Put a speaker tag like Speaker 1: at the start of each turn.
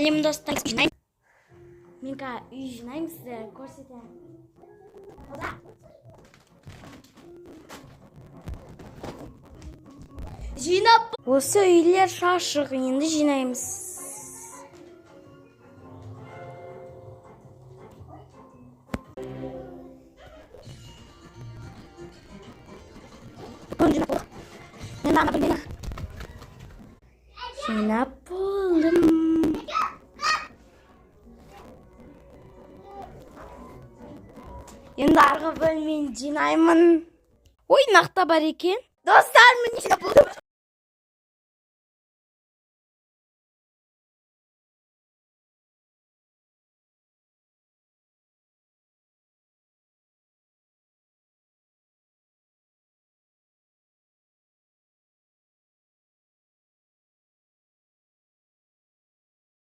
Speaker 1: Сәлем достар. Мен үй жинаймын, сізге көрсетемін. Жинап. Осы үйлер шашық, енді жинаймыз. Жинап болдым. Енді арғы бөлмені жинаймын. Ой, нақта бар екен. Достар, міне жинап болдым.